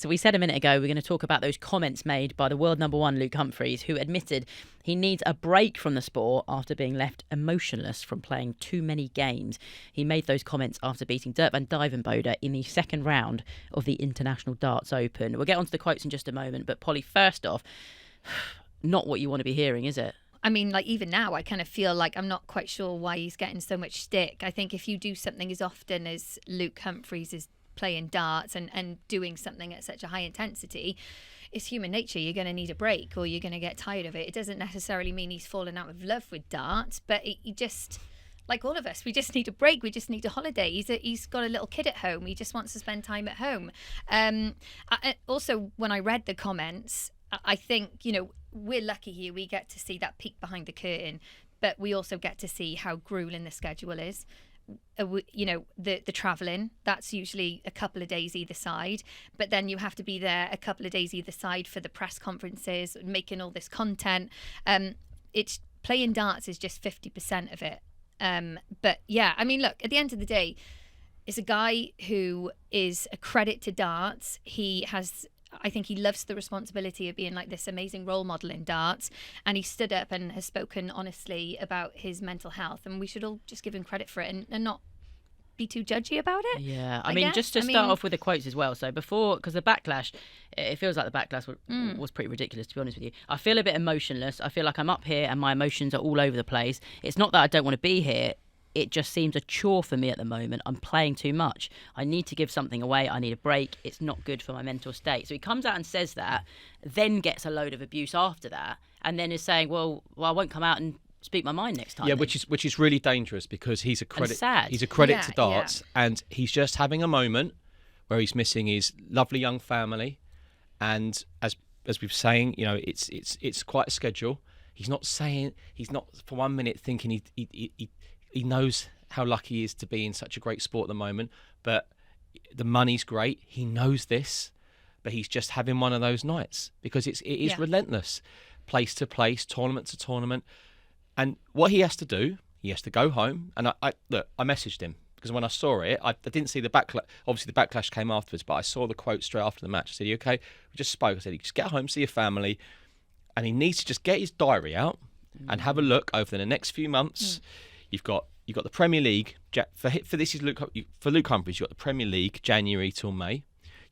So we said a minute ago we're going to talk about those comments made by the world number one Luke Humphries, who admitted he needs a break from the sport after being left emotionless from playing too many games. He made those comments after beating Dirk van Dijvenbode in the second round of the International Darts Open. We'll get onto the quotes in just a moment, but Polly, first off, not what you want to be hearing, is it? I mean, like, even now, I kind of feel like I'm not quite sure why he's getting so much stick. I think if you do something as often as Luke Humphries is playing darts and doing something at such a high intensity, it's human nature. You're going to need a break or you're going to get tired of it. It doesn't necessarily mean he's fallen out of love with darts, but he just, like all of us, we just need a break. We just need a holiday. He's got a little kid at home. He just wants to spend time at home. Also, when I read the comments, I think, we're lucky here. We get to see that peek behind the curtain, but we also get to see how grueling the schedule is. The travelling, that's usually a couple of days either side, but then you have to be there a couple of days either side for the press conferences, making all this content. It's playing darts is just 50% of it. But yeah, I mean, look, at the end of the day, it's a guy who is a credit to darts. I think he loves the responsibility of being like this amazing role model in darts, and he stood up and has spoken honestly about his mental health, and we should all just give him credit for it and not be too judgy about it. Yeah, I mean, just to start off with the quotes as well. So before, because the backlash, it feels like the backlash was pretty ridiculous, to be honest with you. I feel a bit emotionless. I feel like I'm up here and my emotions are all over the place. It's not that I don't want to be here. It just seems a chore for me at the moment. I'm playing too much. I need to give something away. I need a break. It's not good for my mental state. So he comes out and says that, then gets a load of abuse after that, and then is saying, well, I won't come out and speak my mind next time. Yeah, then. which is really dangerous because he's a credit. And sad. He's a credit to darts, and he's just having a moment where he's missing his lovely young family, and as we were saying, it's quite a schedule. He's not for 1 minute thinking he knows how lucky he is to be in such a great sport at the moment, but the money's great. He knows this, but he's just having one of those nights because it is relentless, place to place, tournament to tournament. And what he has to do, he has to go home. And I messaged him because when I saw it, I didn't see the backlash. Obviously, the backlash came afterwards, but I saw the quote straight after the match. I said, "You okay?" We just spoke. I said, "Just get home, see your family," and he needs to just get his diary out and have a look over the next few months. You've got the Premier League for Luke Humphries. You've got the Premier League January till May.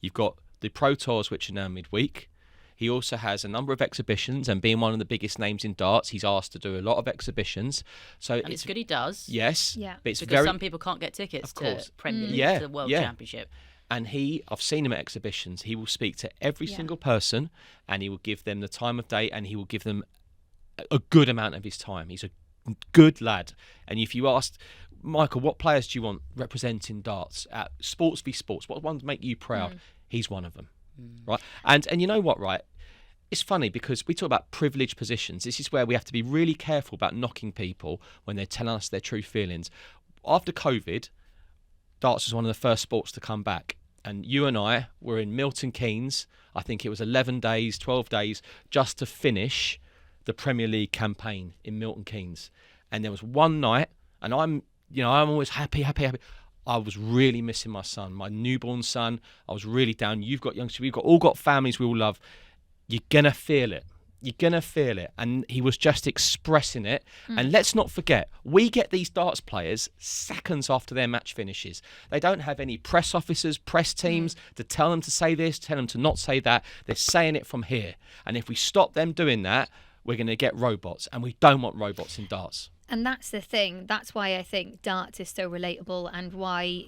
You've got the Pro Tours, which are now midweek. He also has a number of exhibitions, and being one of the biggest names in darts, he's asked to do a lot of exhibitions. So it's good he does. Yes, yeah. But it's because some people can't get tickets to Premier League, to the World Championship. And I've seen him at exhibitions. He will speak to every single person, and he will give them the time of day, and he will give them a good amount of his time. He's a good lad. And if you asked Michael, what players do you want representing darts at Sports v Sports? What ones make you proud? He's one of them, right? And you know what, right? It's funny because we talk about privileged positions. This is where we have to be really careful about knocking people when they're telling us their true feelings. After COVID, darts was one of the first sports to come back. And you and I were in Milton Keynes. I think it was 11 days, 12 days, just to finish the Premier League campaign in Milton Keynes. And there was one night, and I'm always happy. I was really missing my son, my newborn son. I was really down. You've got youngsters. We've all got families we all love. You're going to feel it. You're going to feel it. And he was just expressing it. And let's not forget, we get these darts players seconds after their match finishes. They don't have any press officers, press teams to tell them to say this, tell them to not say that. They're saying it from here. And if we stop them doing that, we're going to get robots. And we don't want robots in darts. And that's the thing. That's why I think darts is so relatable, and why,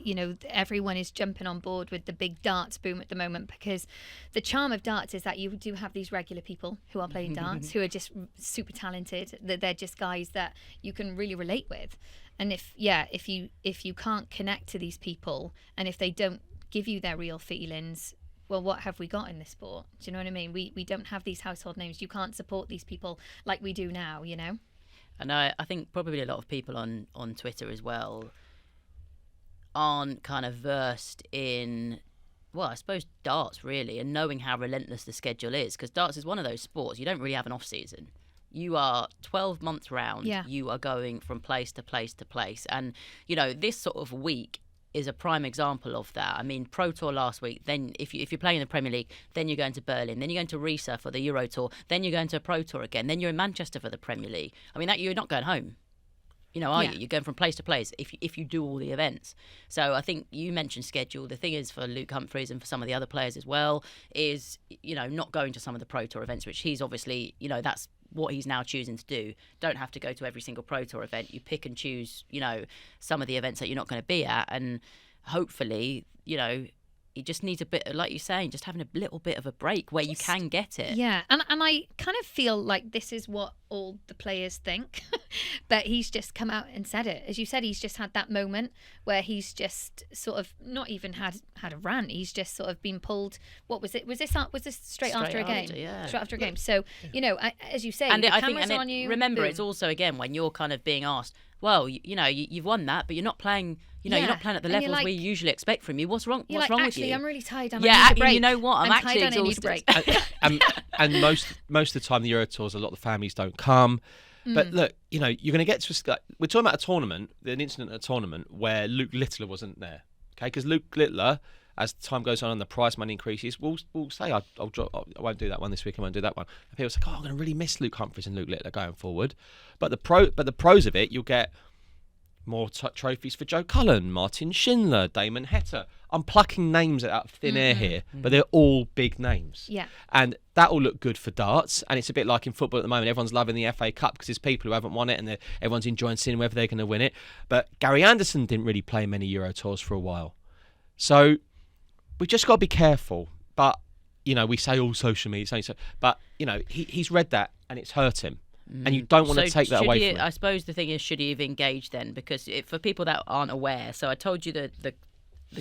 everyone is jumping on board with the big darts boom at the moment, because the charm of darts is that you do have these regular people who are playing darts who are just super talented. They're just guys that you can really relate with. And if you can't connect to these people, and if they don't give you their real feelings, well, what have we got in this sport? Do you know what I mean? We don't have these household names. You can't support these people like we do now, And I think probably a lot of people on Twitter as well aren't kind of versed in, well, I suppose darts really, and knowing how relentless the schedule is, because darts is one of those sports you don't really have an off season. You are 12 months round. You are going from place to place to place, and this sort of week is a prime example of that. I mean, Pro Tour last week, then if you're playing in the Premier League, then you're going to Berlin, then you're going to Riesa for the Euro Tour, then you're going to a Pro Tour again, then you're in Manchester for the Premier League. I mean, that you're not going home. Are you? You're going from place to place if you do all the events. So I think you mentioned schedule. The thing is for Luke Humphries and for some of the other players as well is, not going to some of the Pro Tour events, which he's obviously, that's what he's now choosing to do. Don't have to go to every single Pro Tour event. You pick and choose, some of the events that you're not going to be at. And hopefully, he just needs a bit, like you're saying, just having a little bit of a break where you can get it. Yeah, and I kind of feel like this is what all the players think, but he's just come out and said it. As you said, he's just had that moment where he's just sort of not even had a rant. He's just sort of been pulled. What was it? Was this straight after a game? Yeah. Straight after a game. So as you say, and the cameras on you. Remember, boom. it's also again when you're kind of being asked, well, you've won that, but you're not playing. You're not playing at the levels we usually expect from you. What's wrong? What's wrong with you? Actually, I'm really tired. I need a break. You know what? I'm actually tired, exhausted. I need a break. and most of the time, the Euro Tours, a lot of the families don't come. But look, you're going to get to. We're talking about a tournament, an incident at a tournament where Luke Littler wasn't there. Okay, because Luke Littler, as time goes on and the prize money increases, will say, I'll drop. I won't do that one this week. I won't do that one. And people say, I'm going to really miss Luke Humphries and Luke Littler going forward. But the pros of it, you'll get more trophies for Joe Cullen, Martin Schindler, Damon Heta. I'm plucking names out of thin air here, but they're all big names. Yeah. And that will look good for darts. And it's a bit like in football at the moment. Everyone's loving the FA Cup because there's people who haven't won it and everyone's enjoying seeing whether they're going to win it. But Gary Anderson didn't really play many Euro Tours for a while. So we just got to be careful. But, we say all social media. But, he's read that and it's hurt him. And you don't want to take that away from him. I suppose the thing is, should he have engaged then? Because for people that aren't aware, so I told you the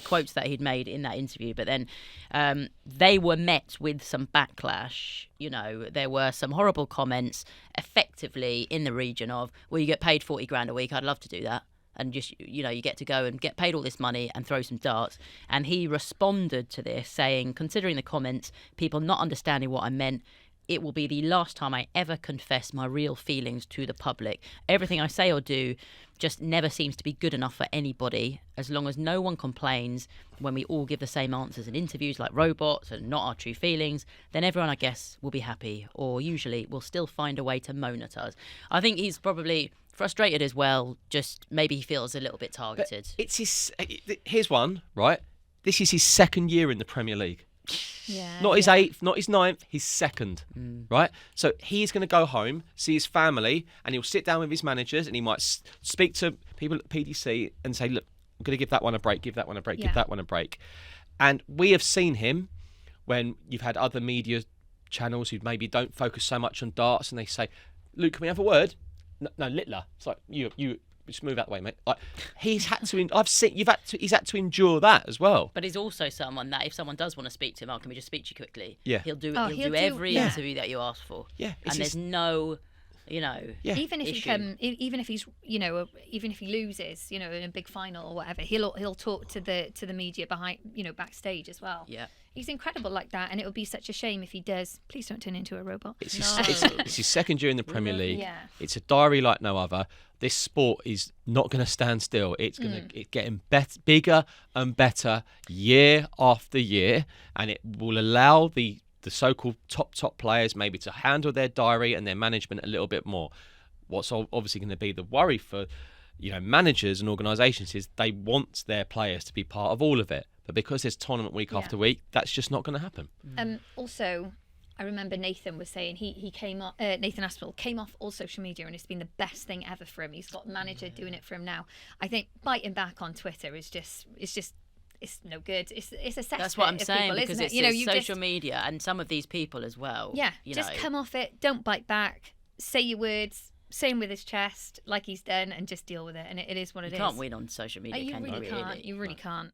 quotes that he'd made in that interview, but then they were met with some backlash. There were some horrible comments effectively in the region of, well, you get paid 40 grand a week. I'd love to do that. And just, you get to go and get paid all this money and throw some darts. And he responded to this saying, considering the comments, people not understanding what I meant, it will be the last time I ever confess my real feelings to the public. Everything I say or do just never seems to be good enough for anybody. As long as no one complains when we all give the same answers in interviews like robots and not our true feelings, then everyone, I guess, will be happy, or usually will still find a way to moan at us. I think he's probably frustrated as well, just maybe he feels a little bit targeted. But here's one, right? This is his second year in the Premier League. Not his 8th, not his 9th, his 2nd, right? So he's going to go home, see his family, and he'll sit down with his managers, and he might speak to people at PDC and say, look, I'm going to give that one a break, give that one a break, give that one a break. And we have seen him when you've had other media channels who maybe don't focus so much on darts, and they say, Luke, can we have a word? No, Littler. It's like, you just move out the way, mate. Like, he's had to. He's had to endure that as well. But he's also someone that if someone does want to speak to him, can we just speak to you quickly? Yeah. He'll do every interview that you ask for. Yeah. And there's no, even if issue. even if he's, even if he loses, in a big final or whatever, he'll talk to the media behind, backstage as well. Yeah. He's incredible like that, and it would be such a shame if he does. Please don't turn into a robot. It's his second year in the Premier League. Yeah. It's a diary like no other. This sport is not going to stand still. It's getting bigger and better year after year, and it will allow the so-called top players maybe to handle their diary and their management a little bit more. What's obviously going to be the worry for managers and organisations is they want their players to be part of all of it. But because there's tournament week after week, that's just not going to happen. Also, I remember Nathan was saying he came off. Nathan Aspinall came off all social media, and it's been the best thing ever for him. He's got a manager doing it for him now. I think biting back on Twitter is just it's no good. It's a cesspit. That's what I'm saying, people, because isn't it's it? social media and some of these people as well. Yeah, just come off it. Don't bite back. Say your words. Say him with his chest, like he's done, and just deal with it. And it is what it is. You can't win on social media. You really can't. You really can't.